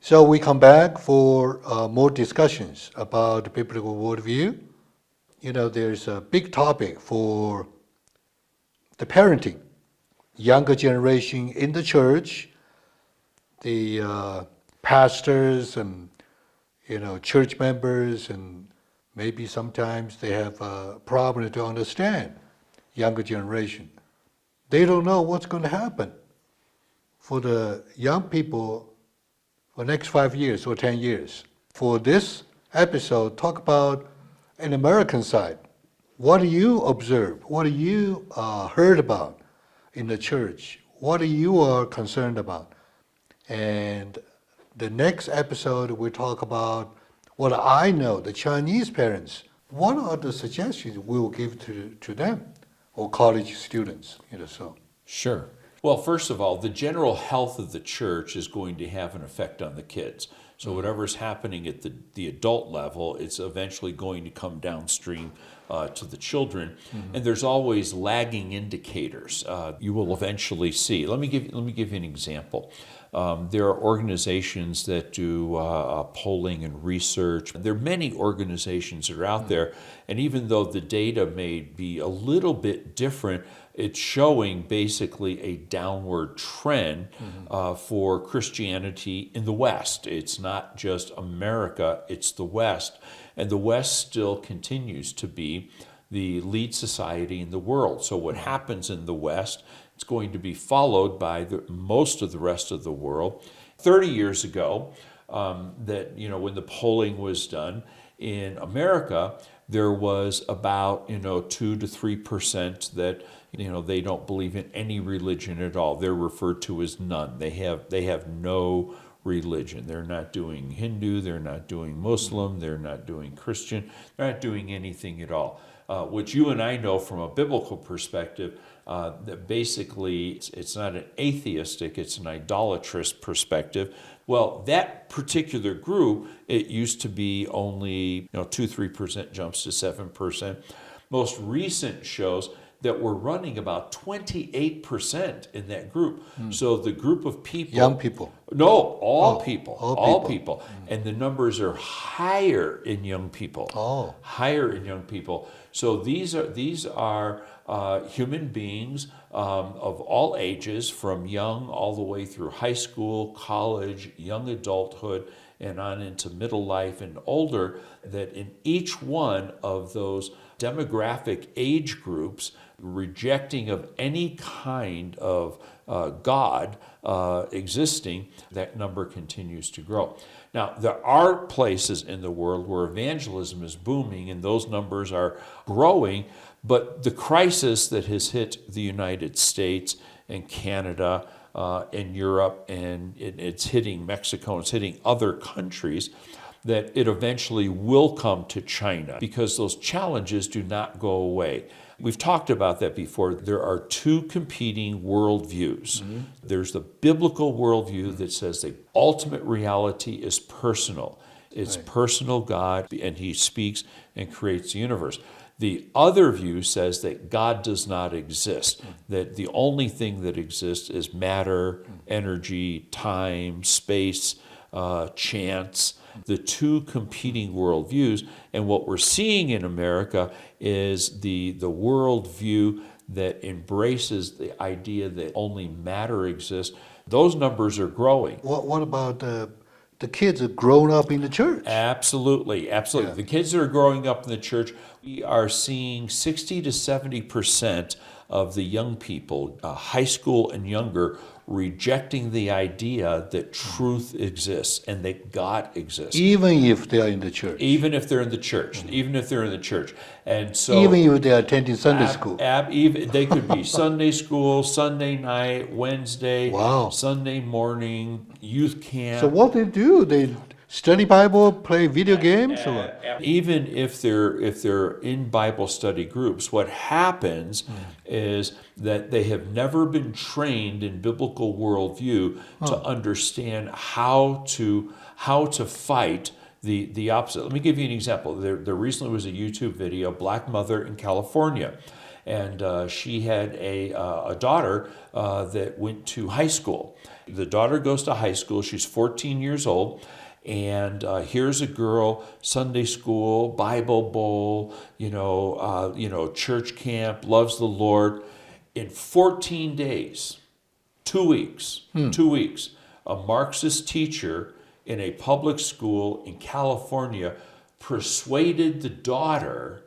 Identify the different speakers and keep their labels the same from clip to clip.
Speaker 1: So we come back for more discussions about the biblical worldview. You know, there's a big topic for the parenting, younger generation in the church, the pastors and, you know, church members, and maybe sometimes they have a problem to understand younger generation. They don't know what's going to happen for the young people for the next 5 years or 10 years. For this episode, talk about an American side. What do you observe? What do you heard about in the church? What are you concerned about? And the next episode, we'll talk about what I know, the Chinese parents. What are the suggestions we will give to them or college students? You know, so.
Speaker 2: Sure. Well, first of all, the general health of the church is going to have an effect on the kids. So whatever's happening at the adult level, it's eventually going to come downstream to the children. And there's always lagging indicators you will eventually see. Let me give you an example. There are organizations that do polling and research. There are many organizations that are out there, and even though the data may be a little bit different, it's showing basically a downward trend for Christianity in the West. It's not just America, it's the West. And the West still continues to be the lead society in the world. So what happens in the West, it's going to be followed by most of the rest of the world. 30 years ago, that, you know, when the polling was done in America, there was about, 2 to 3% that, they don't believe in any religion at all. They're referred to as none. They have no religion. They're not doing Hindu, they're not doing Muslim, they're not doing Christian, they're not doing anything at all. Which you and I know from a biblical perspective, that basically it's not an atheistic, it's an idolatrous perspective. Well, that particular group, it used to be only 2-3% jumps to 7%. Most recent shows that we're running about 28% in that group. So the group of people...
Speaker 1: Young people.
Speaker 2: No, all people.
Speaker 1: All people.
Speaker 2: And the numbers are higher in young people.
Speaker 1: Oh.
Speaker 2: Higher in young people. So these are human beings of all ages, from young all the way through high school, college, young adulthood, and on into middle life and older, that in each one of those demographic age groups, rejecting of any kind of God existing, that number continues to grow. Now, there are places in the world where evangelism is booming and those numbers are growing, but the crisis that has hit the United States and Canada and Europe, and it's hitting Mexico, it's hitting other countries, that it eventually will come to China, because those challenges do not go away. We've talked about that before. There are two competing worldviews. There's the biblical worldview that says the ultimate reality is personal. It's personal God, and He speaks and creates the universe. The other view says that God does not exist, that the only thing that exists is matter, energy, time, space, chance, the two competing worldviews. And what we're seeing in America is the worldview that embraces the idea that only matter exists. Those numbers are growing.
Speaker 1: What about the kids are grown up in the church?
Speaker 2: Absolutely. Yeah. The kids that are growing up in the church, we are seeing 60 to 70% of the young people, high school and younger, rejecting the idea that truth exists and that God exists.
Speaker 1: Even if they are in the church.
Speaker 2: Even if they're in the church. And so,
Speaker 1: even if they are attending Sunday school.
Speaker 2: Even, they could be Sunday school, Sunday night, Wednesday, Sunday morning, youth camp.
Speaker 1: So what they do, they study Bible, play video games, or what?
Speaker 2: Even if they're in Bible study groups, what happens is that they have never been trained in biblical worldview to understand how to fight the opposite. Let me give you an example. There recently was a YouTube video, Black Mother in California. and she had a daughter that went to high school. The daughter goes to high school. She's 14 years old. And here's a girl, Sunday school, Bible bowl, church camp, loves the Lord. In 14 days, 2 weeks, a Marxist teacher in a public school in California persuaded the daughter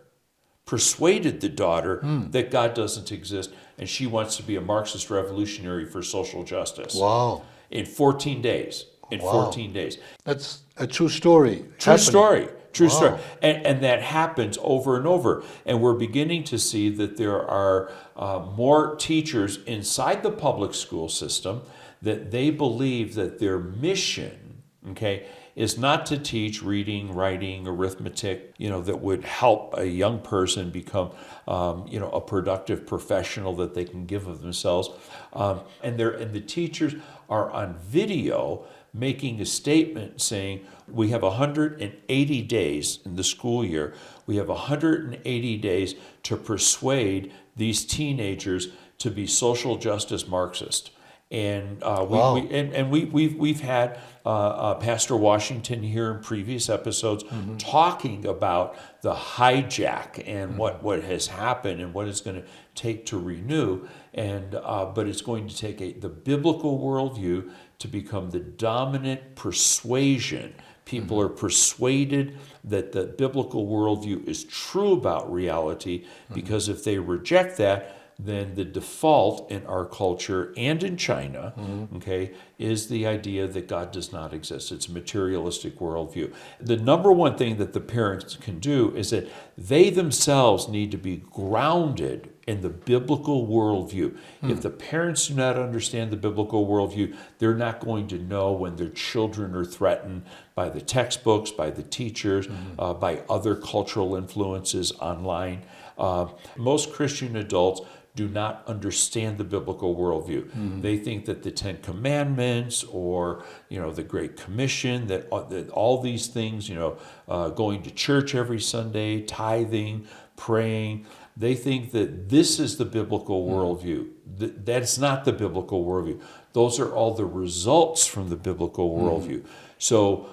Speaker 2: that God doesn't exist, and she wants to be a Marxist revolutionary for social justice.
Speaker 1: Wow.
Speaker 2: In 14 days. In 14 days.
Speaker 1: That's a true story.
Speaker 2: True story. True
Speaker 1: Wow.
Speaker 2: story. And that happens over and over. And we're beginning to see that there are more teachers inside the public school system that they believe that their mission, is not to teach reading, writing, arithmetic, that would help a young person become, a productive professional that they can give of themselves. And the teachers are on video making a statement saying, we have 180 days in the school year. We have 180 days to persuade these teenagers to be social justice Marxist. And we've had Pastor Washington here in previous episodes talking about the hijack and what has happened and what it's going to take to renew. And but it's going to take the biblical worldview to become the dominant persuasion. People are persuaded that the biblical worldview is true about reality, because if they reject that, then the default in our culture and in China, is the idea that God does not exist. It's a materialistic worldview. The number one thing that the parents can do is that they themselves need to be grounded in the biblical worldview. If the parents do not understand the biblical worldview, they're not going to know when their children are threatened by the textbooks, by the teachers, by other cultural influences online. Most Christian adults do not understand the biblical worldview. They think that the Ten Commandments or the Great Commission, that all these things, going to church every Sunday, tithing, praying, they think that this is the biblical worldview. That's not the biblical worldview. Those are all the results from the biblical worldview. So,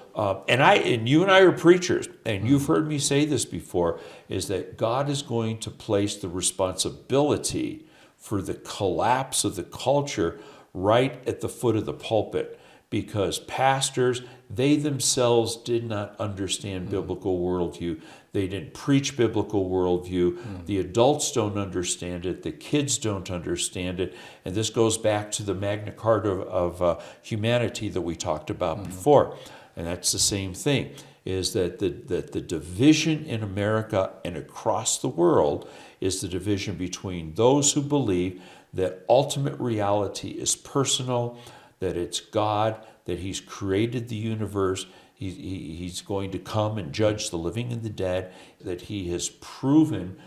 Speaker 2: and you and I are preachers, and you've heard me say this before, is that God is going to place the responsibility for the collapse of the culture right at the foot of the pulpit, because pastors, they themselves did not understand biblical worldview. They didn't preach biblical worldview. The adults don't understand it. The kids don't understand it. And this goes back to the Magna Carta of humanity that we talked about before. And that's the same thing, is that the division in America and across the world is the division between those who believe that ultimate reality is personal, that it's God, that He's created the universe, He's going to come and judge the living and the dead, that He has proven,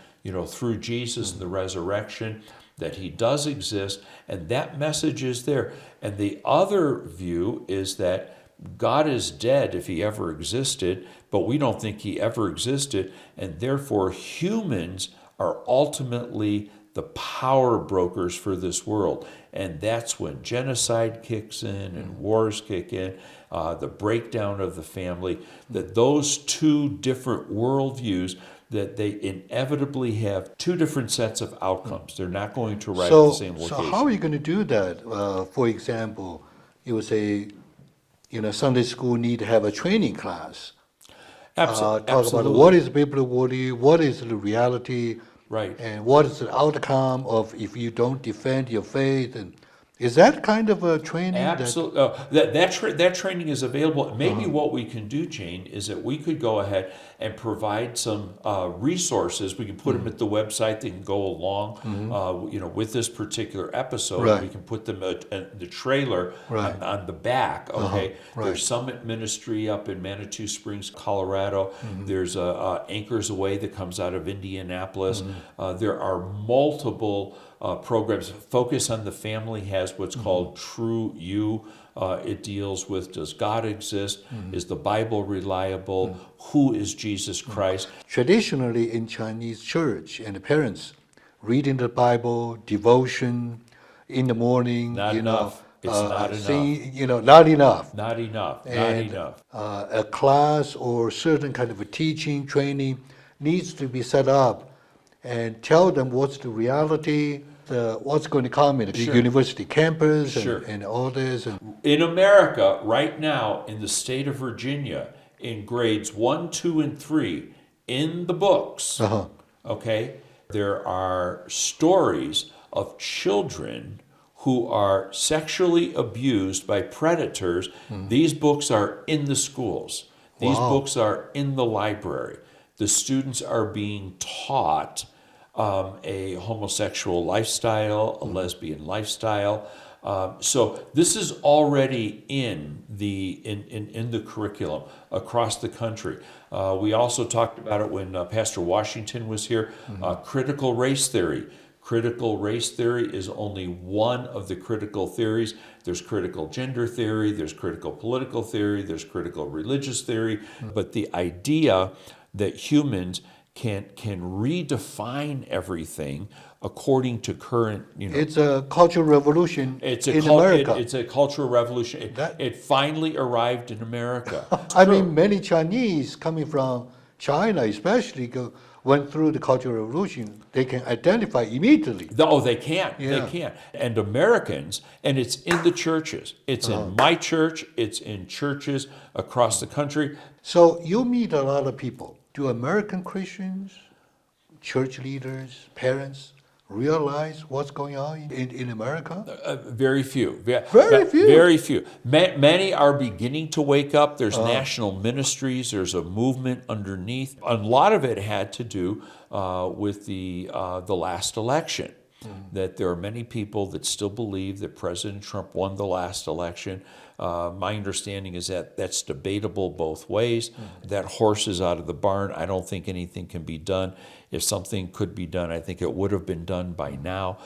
Speaker 2: through Jesus and the resurrection, that He does exist, and that message is there. And the other view is that God is dead if He ever existed, but we don't think He ever existed, and therefore humans are ultimately the power brokers for this world. And that's when genocide kicks in and wars kick in, the breakdown of the family, that those two different worldviews, that they inevitably have two different sets of outcomes. They're not going to arrive at the same location.
Speaker 1: So how are you going to do that? For example, you would say, Sunday school need to have a training class.
Speaker 2: Absolutely.
Speaker 1: Talk about what is biblical worldview, what is the reality,
Speaker 2: right,
Speaker 1: and what is the outcome of if you don't defend your faith. And is that kind of a training?
Speaker 2: Absolutely. That training is available. Maybe what we can do, Jane, is that we could go ahead and provide some resources. We can put them at the website. They can go along, with this particular episode.
Speaker 1: Right.
Speaker 2: We can put them at the trailer on the back. Okay.
Speaker 1: Right.
Speaker 2: There's Summit Ministry up in Manitou Springs, Colorado. There's Anchors Away that comes out of Indianapolis. There are multiple programs. Focus on the Family has what's called True You. It deals with, does God exist? Is the Bible reliable? Who is Jesus Christ?
Speaker 1: Traditionally in Chinese church, and the parents reading the Bible, devotion in the morning.
Speaker 2: Not enough. It's not enough.
Speaker 1: Singing, not enough.
Speaker 2: Not enough. Not
Speaker 1: And
Speaker 2: enough.
Speaker 1: A class or certain kind of a teaching, training needs to be set up and tell them what's the reality, what's going to come in the
Speaker 2: Sure.
Speaker 1: university campus
Speaker 2: Sure.
Speaker 1: and all this. And
Speaker 2: In America, right now, in the state of Virginia, in grades 1, 2, and 3, in the books, okay, there are stories of children who are sexually abused by predators. These books are in the schools. These
Speaker 1: Wow.
Speaker 2: books are in the library. The students are being taught a homosexual lifestyle, a lesbian lifestyle. So this is already in the curriculum across the country. We also talked about it when Pastor Washington was here. Critical race theory. Critical race theory is only one of the critical theories. There's critical gender theory, there's critical political theory, there's critical religious theory. But the idea that humans can redefine everything according to current,
Speaker 1: it's a cultural revolution in America.
Speaker 2: It's a cultural revolution. It finally arrived in America.
Speaker 1: I mean, many Chinese coming from China especially went through the Cultural Revolution. They can identify immediately.
Speaker 2: Oh, they can.
Speaker 1: Yeah.
Speaker 2: They can. And Americans, and it's in the churches. It's in my church. It's in churches across the country.
Speaker 1: So you meet a lot of people. Do American Christians, church leaders, parents realize what's going on in America?
Speaker 2: Very few.
Speaker 1: Very few.
Speaker 2: Very few. Many are beginning to wake up. There's national ministries. There's a movement underneath. A lot of it had to do with the last election. That there are many people that still believe that President Trump won the last election. My understanding is that that's debatable both ways. That horse is out of the barn. I don't think anything can be done. If something could be done, I think it would have been done by now.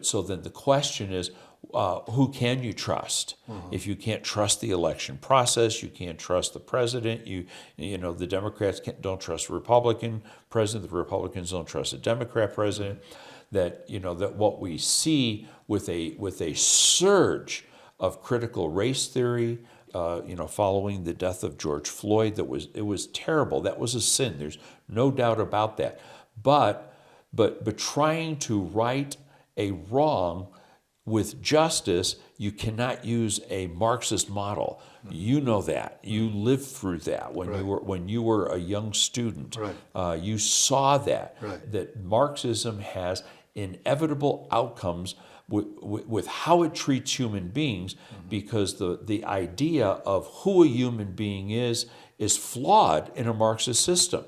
Speaker 2: So then the question is, who can you trust? If you can't trust the election process, you can't trust the president. The Democrats don't trust the Republican president. The Republicans don't trust the Democrat president. That what we see with a surge of critical race theory, following the death of George Floyd, it was terrible. That was a sin. There's no doubt about that. But trying to right a wrong with justice, you cannot use a Marxist model. You know that. You lived through that when you were a young student.
Speaker 1: Right.
Speaker 2: You saw that.
Speaker 1: Right.
Speaker 2: That Marxism has inevitable outcomes with how it treats human beings, because the idea of who a human being is flawed in a Marxist system.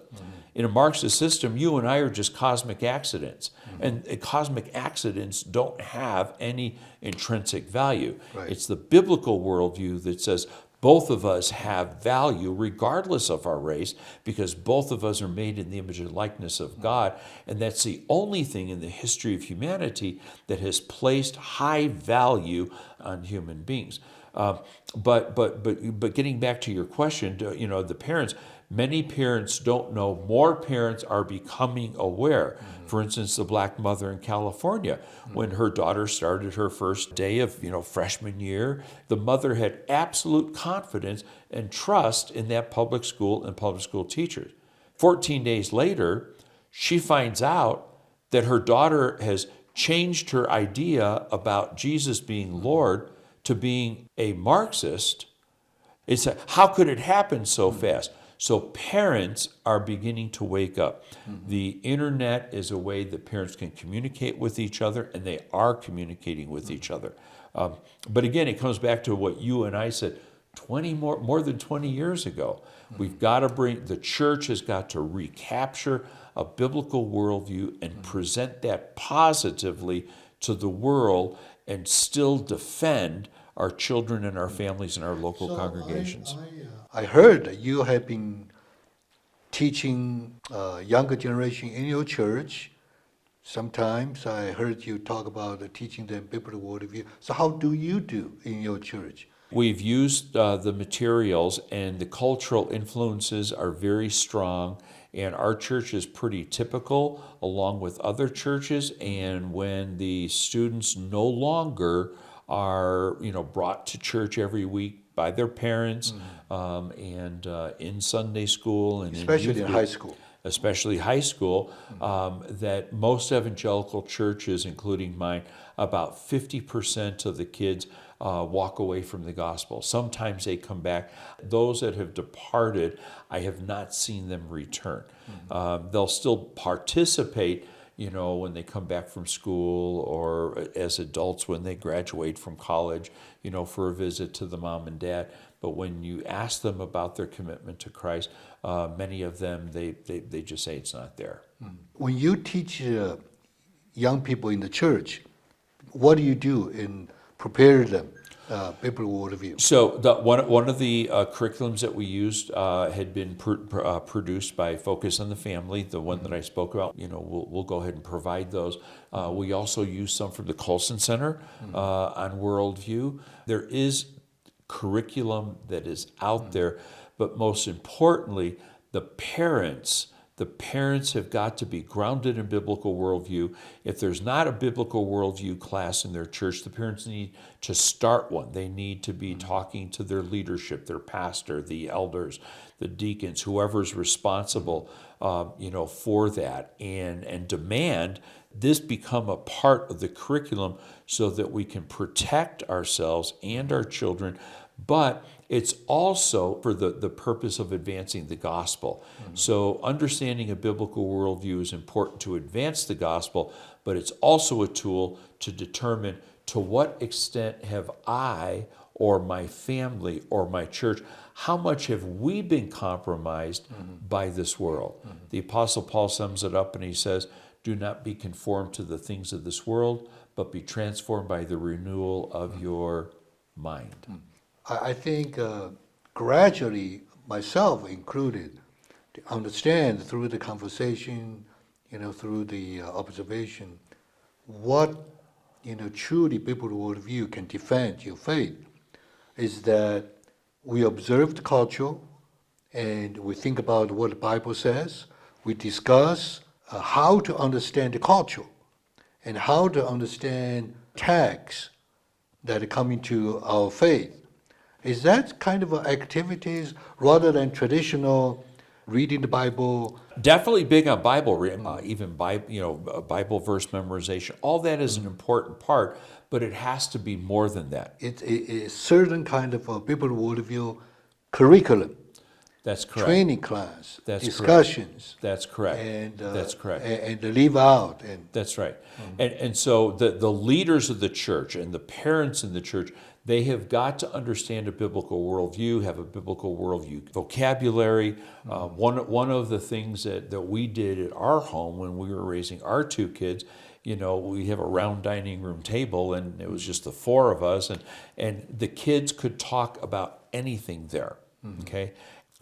Speaker 2: In a Marxist system, you and I are just cosmic accidents. And cosmic accidents don't have any intrinsic value.
Speaker 1: Right.
Speaker 2: It's the biblical worldview that says both of us have value regardless of our race, because both of us are made in the image and likeness of God. And that's the only thing in the history of humanity that has placed high value on human beings. But getting back to your question, the parents, many parents don't know. More parents are becoming aware. For instance, the black mother in California, when her daughter started her first day of freshman year, the mother had absolute confidence and trust in that public school and public school teachers. 14 days later, she finds out that her daughter has changed her idea about Jesus being Lord to being a Marxist. How could it happen so fast? So parents are beginning to wake up. The internet is a way that parents can communicate with each other, and they are communicating with each other. But again, it comes back to what you and I said more than 20 years ago. We've got to the church has got to recapture a biblical worldview and present that positively to the world, and still defend our children and our families and our local congregations.
Speaker 1: I heard that you have been teaching younger generation in your church. Sometimes I heard you talk about teaching them biblical worldview. So how do you do in your church?
Speaker 2: We've used the materials, and the cultural influences are very strong And our church is pretty typical along with other churches. And when the students no longer are, brought to church every week by their parents and in Sunday school and
Speaker 1: especially in high school.
Speaker 2: Especially high school, that most evangelical churches, including mine, about 50% of the kids walk away from the gospel. Sometimes they come back. Those that have departed, I have not seen them return. They'll still participate, when they come back from school or as adults when they graduate from college, for a visit to the mom and dad. But when you ask them about their commitment to Christ, many of them, they just say it's not there.
Speaker 1: When you teach young people in the church, what do you do in prepare them biblical worldview?
Speaker 2: So one of the curriculums that we used had been produced by Focus on the Family, the one that I spoke about. We'll go ahead and provide those. We also use some from the Colson Center on worldview. There is curriculum that is out there, but most importantly, the parents have got to be grounded in biblical worldview. If there's not a biblical worldview class in their church, the parents need to start one. They need to be talking to their leadership, their pastor, the elders, the deacons, whoever's responsible, for that, and demand this become a part of the curriculum so that we can protect ourselves and our children. But it's also for the purpose of advancing the gospel. So understanding a biblical worldview is important to advance the gospel, but it's also a tool to determine to what extent have I or my family or my church, how much have we been compromised by this world? The Apostle Paul sums it up and he says, do not be conformed to the things of this world, but be transformed by the renewal of your mind.
Speaker 1: I think gradually, myself included, to understand through the conversation, through the observation, what, truly biblical worldview can defend your faith is that we observe the culture and we think about what the Bible says. We discuss how to understand the culture and how to understand texts that are coming to our faith. Is that kind of activities rather than traditional reading the Bible?
Speaker 2: Definitely big on Bible, even Bible verse memorization. All that is an important part, but it has to be more than that.
Speaker 1: It's a certain kind of a biblical worldview curriculum.
Speaker 2: That's correct.
Speaker 1: Training class,
Speaker 2: That's
Speaker 1: discussions.
Speaker 2: Correct. That's correct.
Speaker 1: And
Speaker 2: that's correct.
Speaker 1: And leave out. And
Speaker 2: that's right. And so the leaders of the church and the parents in the church, they have got to understand a biblical worldview, have a biblical worldview vocabulary. One of the things that we did at our home when we were raising our two kids, we have a round dining room table, and it was just the four of us, and the kids could talk about anything there. Okay,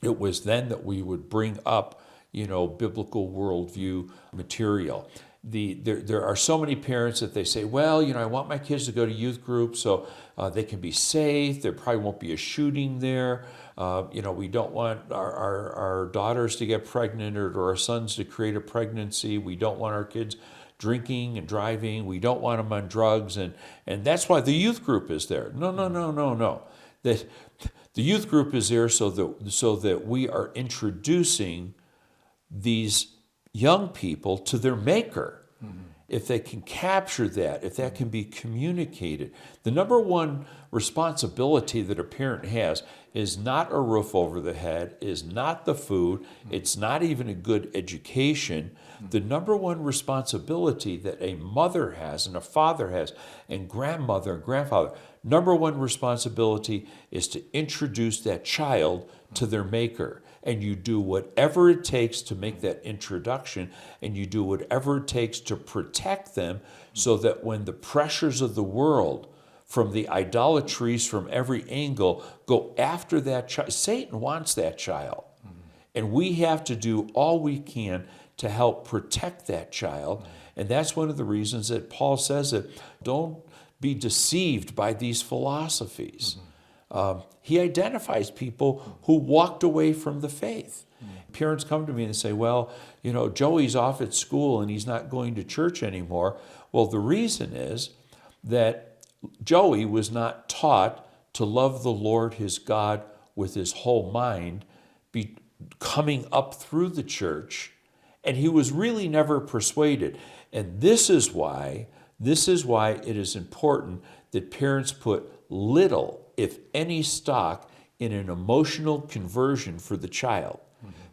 Speaker 2: it was then that we would bring up, biblical worldview material. There are so many parents that they say, well, I want my kids to go to youth group so they can be safe. There probably won't be a shooting there. We don't want our daughters to get pregnant or our sons to create a pregnancy. We don't want our kids drinking and driving. We don't want them on drugs. And that's why the youth group is there. No. The youth group is there so that we are introducing these young people to their maker. If they can capture that, if that can be communicated. The number one responsibility that a parent has is not a roof over the head, is not the food, it's not even a good education. The number one responsibility that a mother has and a father has and grandmother and grandfather, number one responsibility is to introduce that child to their maker. And you do whatever it takes to make that introduction, and you do whatever it takes to protect them so that when the pressures of the world, from the idolatries from every angle, go after that child, Satan wants that child. And we have to do all we can to help protect that child. And that's one of the reasons that Paul says that don't be deceived by these philosophies. He identifies people who walked away from the faith. Parents come to me and say, well, Joey's off at school and he's not going to church anymore. Well, the reason is that Joey was not taught to love the Lord his God with his whole mind, coming up through the church, and he was really never persuaded. And this is why it is important that parents put little, if any, stock in an emotional conversion for the child,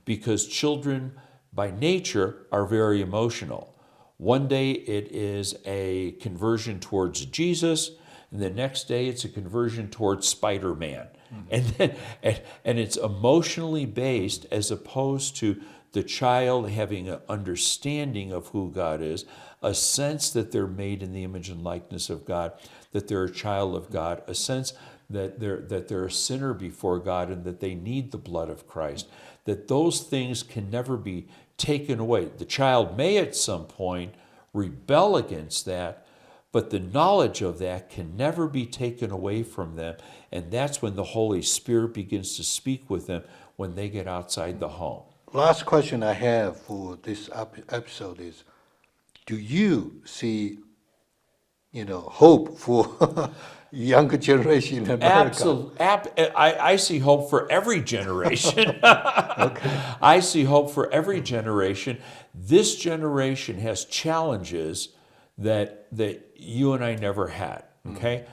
Speaker 2: because children by nature are very emotional. One day it is a conversion towards Jesus, and the next day it's a conversion towards Spider-Man. And it's emotionally based, as opposed to the child having an understanding of who God is, a sense that they're made in the image and likeness of God, that they're a child of God, a sense that they're a sinner before God and that they need the blood of Christ, that those things can never be taken away. The child may at some point rebel against that, but the knowledge of that can never be taken away from them, and that's when the Holy Spirit begins to speak with them when they get outside the home.
Speaker 1: Last question I have for this episode is, do you see, hope for younger generation in America?
Speaker 2: Absolutely. I see hope for every generation. Okay. I see hope for every generation. This generation has challenges that you and I never had. Okay.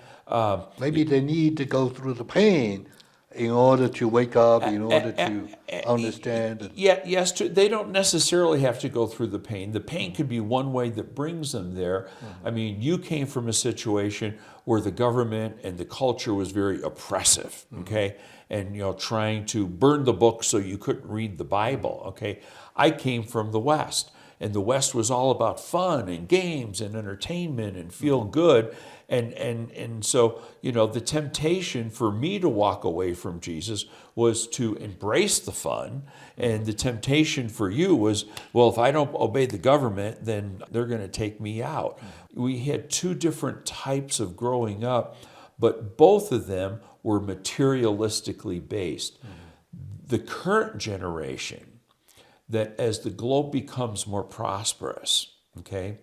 Speaker 1: Maybe they need to go through the pain in order to wake up, in order to understand.
Speaker 2: Yes, they don't necessarily have to go through the pain. The pain could be one way that brings them there. I mean, you came from a situation where the government and the culture was very oppressive, okay? And, trying to burn the book so you couldn't read the Bible, okay? I came from the West, and the West was all about fun and games and entertainment and feel good. And so, the temptation for me to walk away from Jesus was to embrace the fun. And the temptation for you was, well, if I don't obey the government, then they're going to take me out. We had two different types of growing up, but both of them were materialistically based. The current generation, that as the globe becomes more prosperous, okay,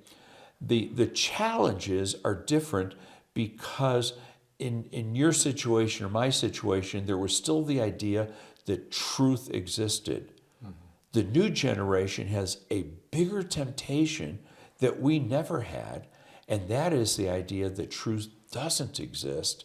Speaker 2: the challenges are different, because in your situation or my situation, there was still the idea that truth existed. The new generation has a bigger temptation that we never had, and that is the idea that truth doesn't exist,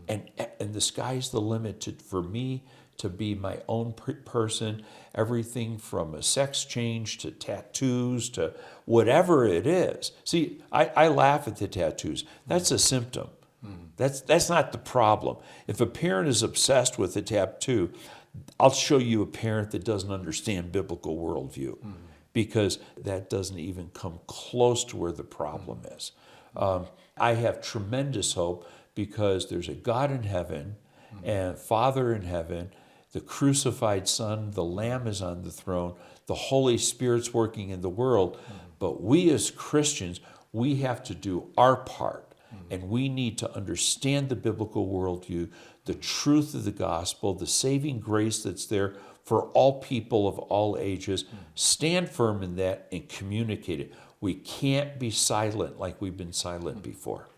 Speaker 2: and the sky's the limit for me to be my own person, everything from a sex change to tattoos to whatever it is. See, I laugh at the tattoos. That's a symptom. That's not the problem. If a parent is obsessed with a tattoo, I'll show you a parent that doesn't understand biblical worldview, because that doesn't even come close to where the problem is. I have tremendous hope, because there's a God in heaven and Father in heaven, the crucified Son, the Lamb is on the throne, the Holy Spirit's working in the world. But we as Christians, we have to do our part. And we need to understand the biblical worldview, the truth of the gospel, the saving grace that's there for all people of all ages. Stand firm in that and communicate it. We can't be silent like we've been silent before.